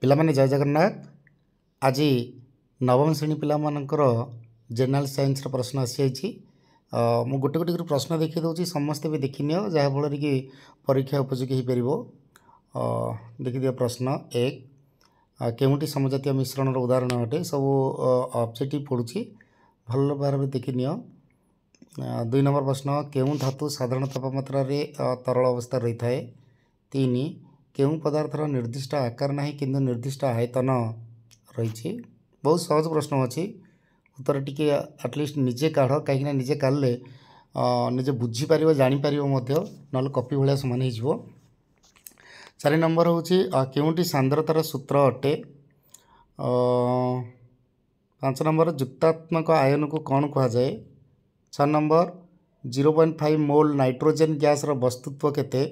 पिलामाने जय जगन्नाथ। आज नवम श्रेणी पिलामानंकर जनरल साइंस प्रश्न आसी मु गोटे गोटे प्रश्न देखी दूसरी समस्ते भी देखी नियो जहाँफल कि परीक्षा उपयोगी हो पार। देखी दियो प्रश्न एक केउटी समजातीय मिश्रण उदाहरण अटे सब ऑब्जेक्टिव पड़ुछि भल भाव देखी नियो। 2 नंबर प्रश्न केउं धातु साधारण तापमात्रा रे तरल अवस्था रही थाए। 3 केउं पदार्थर निर्दिष्ट आकार ना किंतु निर्दिष्ट आयतन रही। बहुत सहज प्रश्न अच्छी उत्तर टी आटलिस्ट निजे काढ़ कहीं निजे काढ़ले निजे बुझीपर जापर ना कपी भाया सामान हो। 4 नंबर हूँ केउंटी सांद्रतार सूत्र अटे। 5 नंबर जुक्तात्मक आयन को कौन कह जाए। 6 नंबर 0.5 मोल नाइट्रोजेन गैस रो वस्तुत्व केते।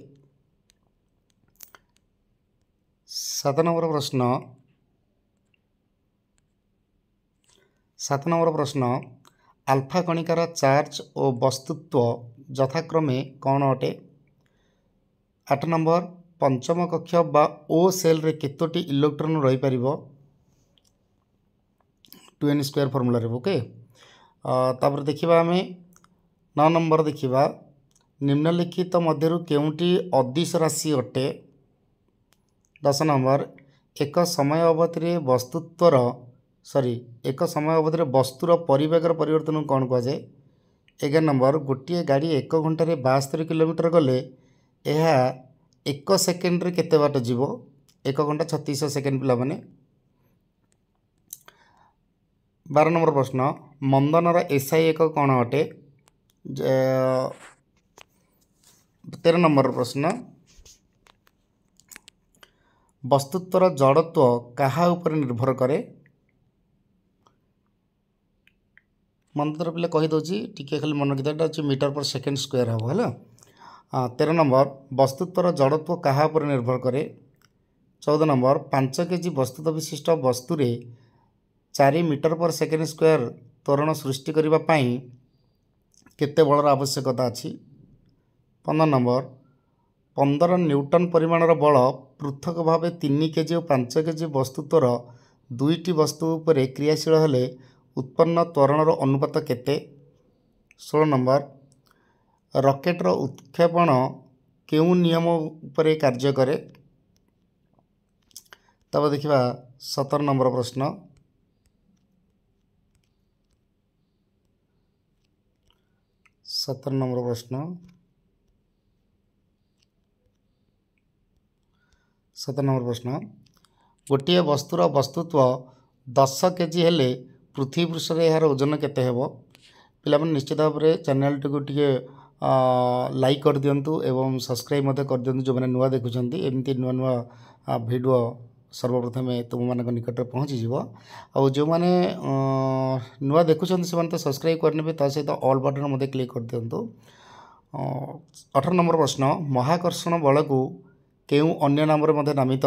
7 नंबर प्रश्न आल्फा कणिकार चार्ज और वस्तुत्व यथाक्रमे कौन अटे। 8 नंबर पंचम कक्ष बा ओ सेल रे केतोटी इलेक्ट्रॉन रही पारिबो 2n² फॉर्मूला रे। ओके तापर देखिबा आमे 9 नंबर देखिबा निम्नलिखित मध्यरु केउंटी अदिश राशि अटे। 10 नंबर एक समय अवधि वस्तुर परिवेगर परिवर्तन कौन कह जाए। 11 नंबर गोटे गाड़ी 1 घंटे 72 किलोमीटर गले यह 1 सेकेंड रे केते बाट जीवो 1 घंटा 36 सेकेंड पिला माने। 12 नंबर प्रश्न मंदनर एसआई एक कौन अटे। 13 नंबर प्रश्न वस्तुत्वर जड़त्व कहा ऊपर निर्भर करे। मंदर पिले कहीदे टी खाली मन रखी मीटर पर सेकेंड स्क्वायर हम है। 13 नंबर वस्तुत्वर जड़त्व कहा ऊपर निर्भर करे। 14 नंबर 5 केजी वस्तुत्व विशिष्ट वस्तुरे 4 मीटर पर सेकेंड स्क्वायर त्वरण सृष्टि करने पाई केते बलर आवश्यकता अच्छी। 15 नंबर 15 न्यूटन परिमाणर बल पृथक भाव 3 केजी और 5 केजी वस्तुत्वर दुईटी वस्तु उपरे क्रियाशील हेले उत्पन्न त्वरणर अनुपात केते। 16 नंबर रॉकेटर उत्क्षेपण केउं नियम उपरे कार्य करे। तब देखिबा 17 नंबर प्रश्न 17 नंबर प्रश्न 17 नंबर प्रश्न गोटे वस्तुर वस्तुत्व 10 केजी हेले पृथ्वी पृष्ठ यार ओजन केते हेबो। पिला माने निश्चित भाव में चैनल टी को टिके लाइक कर दियंतु एवं सब्सक्राइब मते कर दियंतु जो माने नुआ देखुचंती एमती नुआ नुआ वीडियो सर्वप्रथम तुम मान निकट पहुँची जीव। आ जो मैंने नुआ देखुचंती से तो सब्सक्राइब करने ता सहित ऑल बटन मते क्लिक कर दियंतु। 18 नंबर प्रश्न महाकर्षण बल को केउं अन्य नाम रे नामित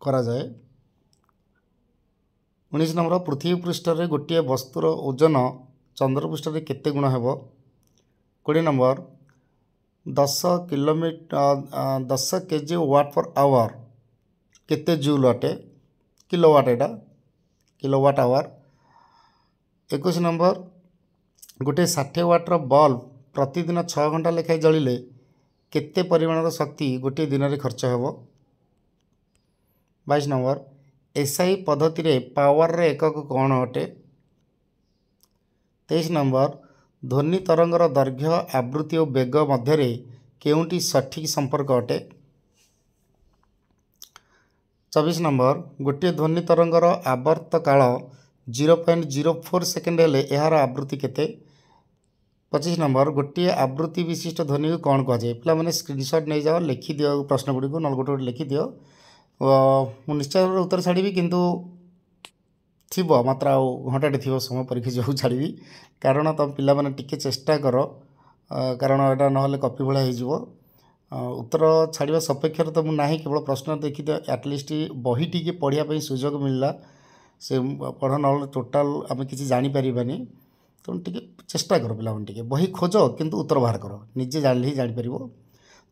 करा जाए। 19 नंबर पृथ्वी पृष्ठ रे गोटे वस्तुर ओजन चंद्र पृष्ठ रे केते गुण हेबो। 20 नंबर 10 केजी वाट पर आवर केते जूल अटे किलोवाट एटा किलोवाट आवर। 21 नंबर गोटे 60 वाटर बल्ब प्रतिदिन 6 घंटा लेखाई जलिले केते परिमाणर शक्ति गोटे दिन में खर्च हेबो। 22 नंबर एसआई पद्धति रे पावर रे एकक कौन अटे। 23 नंबर ध्वनि तरंगर दैर्घ्य आवृत्ति और वेग मध्य केउंटी सठिक संपर्क अटे। 24 नंबर गोटे ध्वनि तरंगर आवर्त काल 0.04 सेकेंड हेले यार आवृत्ति केते। 25 नंबर गोटे आवृत्ति विशिष्ट ध्वनि को कौन कह जाए। पिला माने स्क्रीनशॉट नहीं जाओ लिखि दियो प्रश्न गुड़ी को नल गोटे लिखि दियो मु निश्चय उत्तर छाड़ी किंतु थीबो मात्र घंटाटे थी समय परीक्षा जो छाड़ी कारण तुम पिला माने टिके चेष्टा कर कारण एटा ना कपी भाया हो उत्तर छाड़ा सपेक्ष तो मुझे ना केवल प्रश्न देखी एटलिस्ट बही टी पढ़ाई सुजोग मिलला से पढ़ ना टोटाल आम कि जानीपारानी तेणु टे चेष्टा कर पिलाने टे बही खोज किंतु उत्तर बाहर कर निजे जान ही जापर।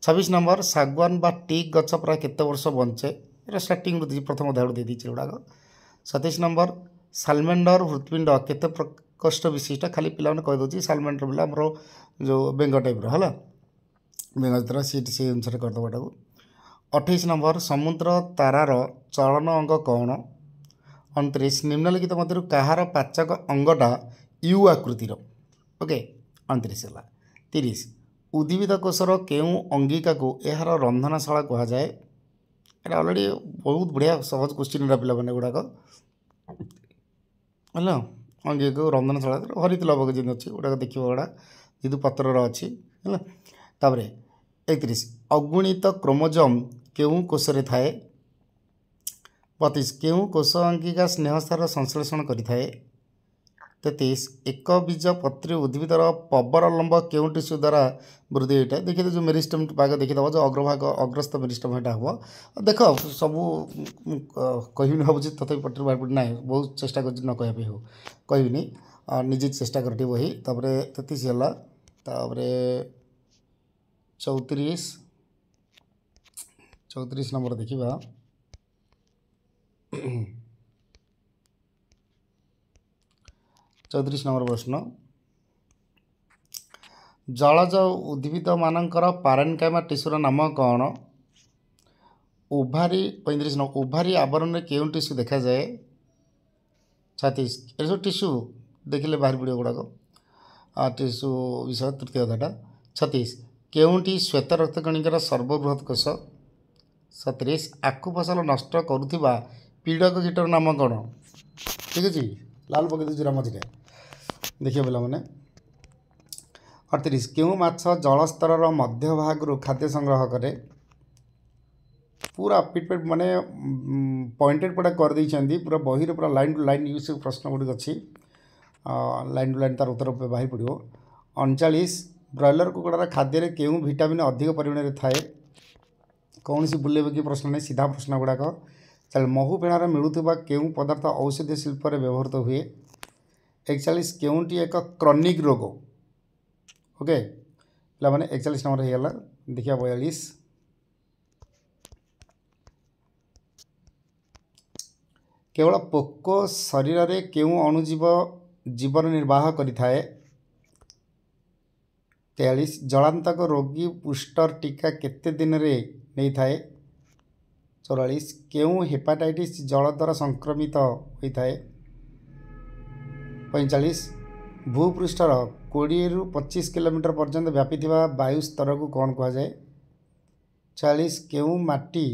26 नंबर सागवान बा टीक गच प्राय केते वर्ष बंचे। ଏଇଟା ଷ୍ଟାର୍ଟିଂ ପ୍ରଥମ ଅଧ୍ୟାୟରୁ ଦେଇଦେଇଛି ଗୁଡ଼ାକ। 27 ନମ୍ବର ସାଲମେଣ୍ଡର ହୃତ୍ପିଣ୍ଡ କେତେ ପ୍ରକୋଷ୍ଠ ବିଶିଷ୍ଟ? ଖାଲି ପିଲାମାନେ କହିଦେଉଛି ସାଲମେଣ୍ଡର ବୋଲେ ଆମର ଯେଉଁ ବେଙ୍ଗ ଟାଇପ୍ର ହେଲା, ବେଙ୍ଗ ଚିତ୍ର ସେଇ ଅନୁସାରେ କରିଦେବ ଏଟାକୁ। 28 ନମ୍ବର ସମୁଦ୍ର ତାରାର ଚଳନ ଅଙ୍ଗ କ'ଣ? 29 ନିମ୍ନଲିଖିତ ମଧ୍ୟରୁ କାହାର ପାଚକ ଅଙ୍ଗଟା ୟୁ ଆକୃତିର? ଓକେ, 29 ହେଲା। 30 ଉଦ୍ଭିଦ କୋଷର କେଉଁ ଅଙ୍ଗିକାକୁ ଏହାର ରନ୍ଧନଶାଳା କୁହାଯାଏ? ଏଇଟା ଅଲରେଡ଼ି ବହୁତ ବଢ଼ିଆ ସହଜ କୋଶ୍ଚିନ୍ ଏଟା ପିଲାମାନେ ଗୁଡ଼ାକ ହେଲା। ଅଙ୍ଗିକାକୁ ରନ୍ଧନଶାଳା ହରିତ ଲବକ ଯେମିତି ଅଛି ଗୁଡ଼ାକ ଦେଖିବ ଗୁଡ଼ା ଯେହେତୁ ପତ୍ରର ଅଛି ହେଲା। ତାପରେ 31 ଅଗୁଣିତ କ୍ରୋମୋଜୋମ୍ କେଉଁ କୋଷରେ ଥାଏ? 32 କେଉଁ କୋଷ ଅଙ୍ଗିକା ସ୍ନେହସାର ସଂଶ୍ଳେଷଣ କରିଥାଏ? 33 ଏକ ବୀଜ ପତ୍ରୀ ଉଦ୍ଭିଦର ପବରଲମ୍ବ କେଉଁ ଟିସ୍ୟୁ ଦ୍ୱାରା ବୃଦ୍ଧି ହୋଇଥାଏ? ଦେଖିଦେବ ଯେଉଁ ମେରିଷ୍ଟମ୍ ଭାଗ ଦେଖିଦେବ ଯେଉଁ ଅଗ୍ରଭାଗ ଅଗ୍ରସ୍ଥ ମେରିଷ୍ଟମ୍ ଏଇଟା ହେବ। ଦେଖ ସବୁ କହିବିନି ଭାବୁଛି ତଥାପି ପଟରୁ ବାହାର ପଡ଼ି ନାହିଁ, ବହୁତ ଚେଷ୍ଟା କରୁଛି ନ କହିବା ପାଇଁ, ହଉ କହିବିନି, ନିଜେ ଚେଷ୍ଟା କର ଟିକେ ବହି। ତାପରେ 33 ହେଲା। ତାପରେ 34 ନମ୍ବର ଦେଖିବା। 34 ନମ୍ବର ପ୍ରଶ୍ନ ଜଳଜ ଉଦ୍ଭିଦମାନଙ୍କର ପାରେନକାଇମା ଟିସ୍ୟୁର ନାମ କ'ଣ? ଓଭାରି 35 ନମ୍ବର ଓଭାରି ଆବରଣରେ କେଉଁ ଟିସ୍ୟୁ ଦେଖାଯାଏ? 36 ଏସବୁ ଟିସ୍ୟୁ ଦେଖିଲେ ବାହାରି ପଡ଼ିବ ଗୁଡ଼ାକ ଟିସ୍ୟୁ ବିଷୟ ତୃତୀୟ ଅଧ୍ୟାୟଟା। 36 କେଉଁଠି ଶ୍ୱେତ ରକ୍ତକଣିକାର ସର୍ବବୃହତ କୋଷ? 37 ଆଖୁ ଫସଲ ନଷ୍ଟ କରୁଥିବା ପୀଡ଼କ କୀଟର ନାମ କ'ଣ? ଠିକ୍ ଅଛି, ଲାଲ ପକେଇ ଦେଉଛି ମଝିରେ ଦେଖିବ ପିଲାମାନେ। 38 କେଉଁ ମାଛ ଜଳସ୍ତରର ମଧ୍ୟଭାଗରୁ ଖାଦ୍ୟ ସଂଗ୍ରହ କରେ? ପୁରା ପିଟ୍ ମାନେ ପଏଣ୍ଟେଡ଼ ପୁରା କରିଦେଇଛନ୍ତି, ପୁରା ବହିରେ ପୁରା ଲାଇନ୍ ଟୁ ଲାଇନ୍ ୟୁଜ୍ ପ୍ରଶ୍ନ ଗୁଡ଼ିକ ଅଛି, ଲାଇନ୍ ଟୁ ଲାଇନ୍ ତାର ଉତ୍ତର ବାହାରି ପଡ଼ିବ। 39 ବ୍ରଏଲର କୁକୁଡ଼ାର ଖାଦ୍ୟରେ କେଉଁ ଭିଟାମିନ୍ ଅଧିକ ପରିମାଣରେ ଥାଏ? କୌଣସି ବୁଲେଇକି ପ୍ରଶ୍ନ ନାହିଁ, ସିଧା ପ୍ରଶ୍ନ ଗୁଡ଼ାକ। ଚାଲ ମହୁ ଫେଣାରେ ମିଳୁଥିବା କେଉଁ ପଦାର୍ଥ ଔଷଧୀୟ ଶିଳ୍ପରେ ବ୍ୟବହୃତ ହୁଏ? 41 କେଉଁଟି ଏକ କ୍ରନିକ୍ ରୋଗ? ଓକେ ପିଲାମାନେ 41 ନମ୍ବର ହେଇଗଲା। ଦେଖିବା 42 କେବଳ ପୋକ ଶରୀରରେ କେଉଁ ଅଣୁଜୀବ ଜୀବନ ନିର୍ବାହ କରିଥାଏ? 43 ଜଳାନ୍ତକ ରୋଗୀ ବୁଷ୍ଟର ଟିକା କେତେ ଦିନରେ ନେଇଥାଏ? 44 କେଉଁ ହେପାଟାଇଟିସ୍ ଜଳ ଦ୍ୱାରା ସଂକ୍ରମିତ ହୋଇଥାଏ? 45 ଭୂପୃଷ୍ଠର 20ରୁ 25 କିଲୋମିଟର ପର୍ଯ୍ୟନ୍ତ ବ୍ୟାପିଥିବା ବାୟୁ ସ୍ତରକୁ କ'ଣ କୁହାଯାଏ? 46 କେଉଁ ମାଟି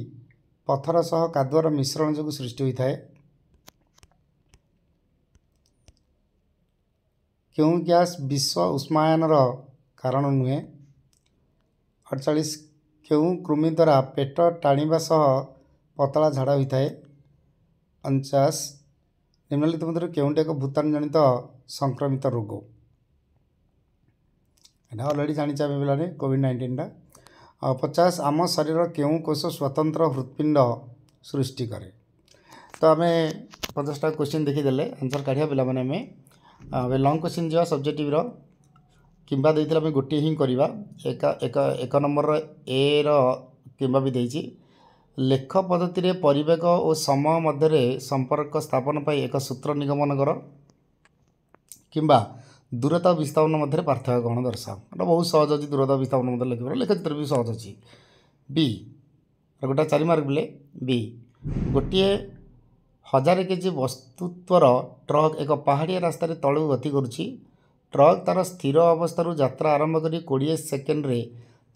ପଥର ସହ କାଦୁଅର ମିଶ୍ରଣ ଯୋଗୁଁ ସୃଷ୍ଟି ହୋଇଥାଏ? କେଉଁ ଗ୍ୟାସ୍ ବିଶ୍ୱ ଉଷ୍ମାୟନର କାରଣ ନୁହେଁ? 48 କେଉଁ କୃମି ଦ୍ୱାରା ପେଟ ଟାଣିବା ସହ ପତଳା ଝାଡ଼ା ହୋଇଥାଏ? 49 ନିମ୍ନଲିଖିତ ମଧ୍ୟରୁ କେଉଁଟି ଏକ ଭୂତାଣୁ ଜନିତ ସଂକ୍ରମିତ ରୋଗ? ଏଇଟା ଅଲରେଡ଼ି ଜାଣିଛେ ଆମେ ପିଲାମାନେ, କୋଭିଡ୍-19ଟା। 50 ଆମ ଶରୀରର କେଉଁ କୋଷ ସ୍ୱତନ୍ତ୍ର ହୃତ୍ପିଣ୍ଡ ସୃଷ୍ଟି କରେ? ତ ଆମେ 50ଟା କ୍ୱେଶ୍ଚିନ୍ ଦେଖିଦେଲେ ଆନ୍ସର୍ କାଢ଼ିବା ପିଲାମାନେ। ଆମେ ଏବେ ଲଙ୍ଗ୍ କ୍ୱେଶ୍ଚିନ୍ ଯିବା ସବଜେକ୍ଟିଭ୍ର, କିମ୍ବା ଦେଇଥିଲେ ଆମେ ଗୋଟିଏ ହିଁ କରିବା। ଏକ ନମ୍ବରର ଏର କିମ୍ବା ବି ଦେଇଛି। ଲେଖ ପଦ୍ଧତିରେ ପରିବେଗ ଓ ସମୟ ମଧ୍ୟରେ ସମ୍ପର୍କ ସ୍ଥାପନ ପାଇଁ ଏକ ସୂତ୍ର ନିଗମନ କର, କିମ୍ବା ଦୂରତା ଓ ବିସ୍ଥାପନ ମଧ୍ୟରେ ପାର୍ଥକ୍ୟ କ'ଣ ଦର୍ଶାଅ। ଏଇଟା ବହୁତ ସହଜ ଅଛି, ଦୂରତା ବିସ୍ଥାପନ ମଧ୍ୟରେ ଲେଖିବାର, ଲେଖଚିତ୍ର ବି ସହଜ ଅଛି। ବି ଗୋଟା 4 ମାର୍କ ପିଲେ। ବି ଗୋଟିଏ 1000 କେଜି ବସ୍ତୁତ୍ୱର ଟ୍ରକ୍ ଏକ ପାହାଡ଼ିଆ ରାସ୍ତାରେ ତଳକୁ ଗତି କରୁଛି। ଟ୍ରକ୍ ତା'ର ସ୍ଥିର ଅବସ୍ଥାରୁ ଯାତ୍ରା ଆରମ୍ଭ କରି 20 ସେକେଣ୍ଡରେ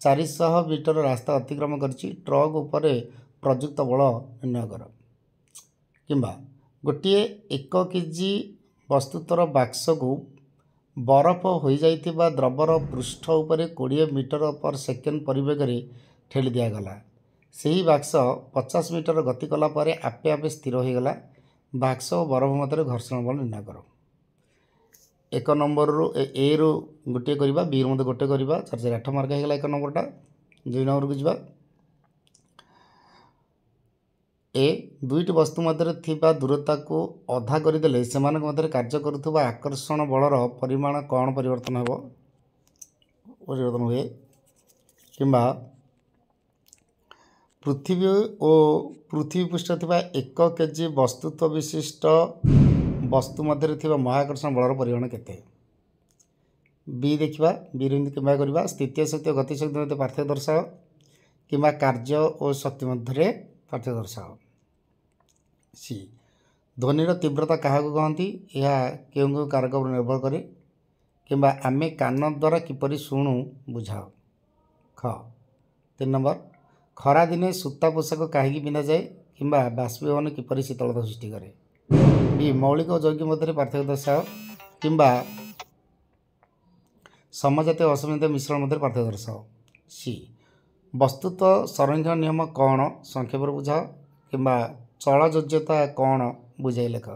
400 ମିଟର ରାସ୍ତା ଅତିକ୍ରମ କରିଛି। ଟ୍ରକ୍ ଉପରେ ପ୍ରଯୁକ୍ତ ବଳ ନିର୍ଣ୍ଣୟ କର। କିମ୍ବା ଗୋଟିଏ 1 କେଜି ବସ୍ତୁତ୍ୱର ବାକ୍ସକୁ ବରଫ ହୋଇଯାଇଥିବା ଦ୍ରବର ପୃଷ୍ଠ ଉପରେ 20 ମିଟର ପର ସେକେଣ୍ଡ ପରିବେଗରେ ଠେଲି ଦିଆଗଲା। ସେହି ବାକ୍ସ 50 ମିଟର ଗତି କଲା ପରେ ଆପେ ଆପେ ସ୍ଥିର ହୋଇଗଲା। ବାକ୍ସ ଓ ବରଫ ମଧ୍ୟରେ ଘର୍ଷଣ ବଳ ନିର୍ଣ୍ଣୟ କର। 1 ନମ୍ବରରୁ ଏରୁ ଗୋଟିଏ କରିବା, ବିରୁ ମଧ୍ୟ ଗୋଟେ କରିବା। 4×8 ମାର୍କ ହେଇଗଲା 1 ନମ୍ବରଟା। 2 ନମ୍ବରକୁ ଯିବା। ଏ ଦୁଇଟି ବସ୍ତୁ ମଧ୍ୟରେ ଥିବା ଦୂରତାକୁ ଅଧା କରିଦେଲେ ସେମାନଙ୍କ ମଧ୍ୟରେ କାର୍ଯ୍ୟ କରୁଥିବା ଆକର୍ଷଣ ବଳର ପରିମାଣ କ'ଣ ପରିବର୍ତ୍ତନ ହୁଏ? କିମ୍ବା पृथ्वी ओ पृथ्वी पृष्ठ थिबा 1 केजी वस्तुत्व विशिष्ट वस्तु मध्य थिबा महाकर्षण बलर परिमाण केते। बी देखिबा बी रे किबा करबा स्थितीय शक्ति और गति शक्ति मध्य पार्थक्य दर्शाओ किबा कार्य और शक्ति मध्य पार्थक्य दर्शाओ। सी ध्वनिर तीव्रता क्या कहती यह क्यों कारक पर निर्भर करे किंबा आमे कान द्वारा किपरि शुणु बुझाओ। ख 3 नंबर खरा दिने सूता पोशाक कहीं पिंधा जाए किंबा बाष्पीभवन किपरि शीतलता सृष्टि करे। बी मौलिक और यौगिक मध्य पार्थक्य दर्शाओ किंबा समजातीय असमजातीय मिश्रण मध्य पार्थक्य दर्शाओ। सी वस्तुत्व संरक्षण नियम कौन संक्षेप बुझाओ किंबा चलयोज्यता कौन बुझाई लेख।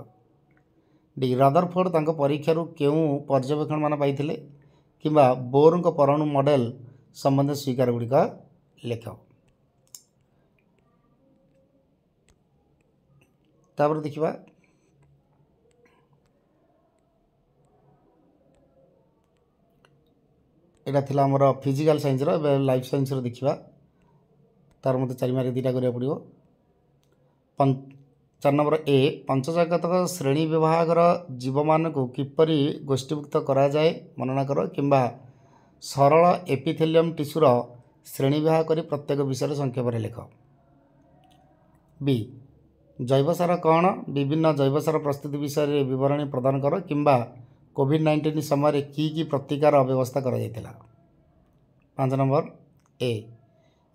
डी रदरफोर्ड तांको परीक्षारू क्यों पर्यवेक्षण मान पाइथिले किंबा बोर परमाणु मॉडल संबंध स्वीकार गुड़िक लेख। तापर देखिबा एटा थिला हमर फिजिकल साइंस रो लाइफ साइंस रो देखिबा तार मते चारि मार्क दुटा करिया पड़िबो। 4 नंबर ए पंचजगतक श्रेणी विभाग जीव मान को किपरि गोष्ठीभुक्त करा जाए मनना कर किंबा सरल एपिथेलियम टिश्यूर श्रेणी विभाग करी प्रत्येक विषय संक्षेप लेख। बी जैवसार कौन विभिन्न जैवसार प्रस्तुति विषय विवरणी प्रदान कर किंबा कोविड-19 समय की प्रतिकार व्यवस्था करा जायतिला। 5 नंबर ए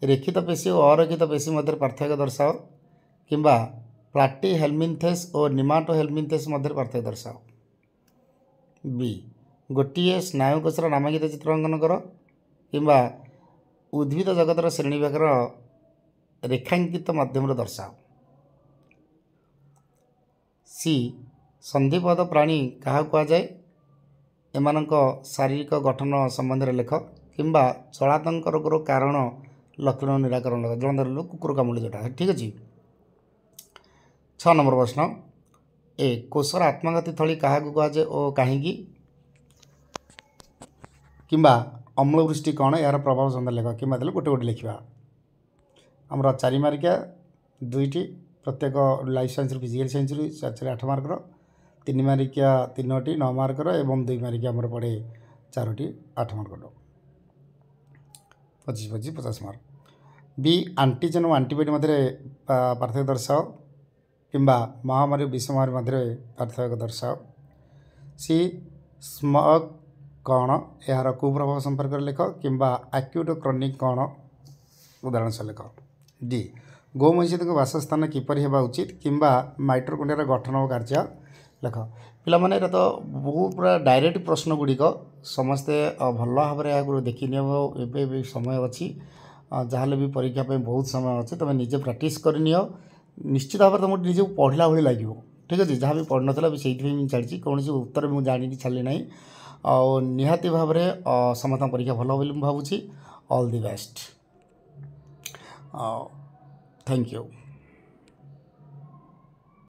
रेखित पेशी और अरेखित पेशी मध्य पार्थक्य दर्शाओ किंबा प्लाटी हेलमिन्थेस और निमाटो हेलमिन्थेस मध्य पार्थक्य दर्शाओ। बी गोटे स्नायुकोशर नामांकित चित्र अंकन कर किंबा उद्भिद जगतर श्रेणी विभाग रेखांकित माध्यम दर्शाओ। सी संधिपद प्राणी क्या कहुए एमानक शारीरिक गठन संबंध में लेख किंबा चलातंक रोगर कारण लक्षण निराकरण लेख। जन धरल कुकुर कामुड़ी जोटा ठीक अच्छे। 6 नंबर प्रश्न ए कोशर आत्मघाती थली क्या कहुए और कहीं किंबा अम्लवृष्टि कौन यार प्रभाव संबंध लेख कि गोटे गोटे लिखा आमर 4 मार्किया 2टी प्रत्येक life science physical science 4 8 marker 3 मार्किया 3टी 9 marker एवं 2 मार्किया आमर पड़े 4टी 8 मार्कर 25 25 50 मार्क। बी आंटीजेन और आंटीबॉडी मध्य पार्थक्य दर्शाओ किंबा महामारी विषमारी मध्य पार्थक्य दर्शाओ। सी स्मग कौन यार कुप्रभाव संपर्क लेख किंबा एक्यूट क्रोनिक कौन उदाहरण से लेख। डी गोमहिषी बासस्थान किपरि हेबा उचित किंबा माइटोकॉन्ड्रिया गठन और कार्य लेख। पिला माने तो बहुत पूरा डायरेक्ट प्रश्न गुड़िक समस्ते भल भाव में देखी नि समय अच्छी जहाँ भी परीक्षा बहुत समय अच्छे तुम निजे प्रैक्टिस करनी निश्चित भाव में तुमको निजे पढ़ला भाई लगे ठीक अच्छे। जहाँ भी पढ़ नाला से चलती कौन उत्तर मुझे जानी छाड़ी ना और निहाती भाव में समस्त परीक्षा भल भावुँ। All the best thank you.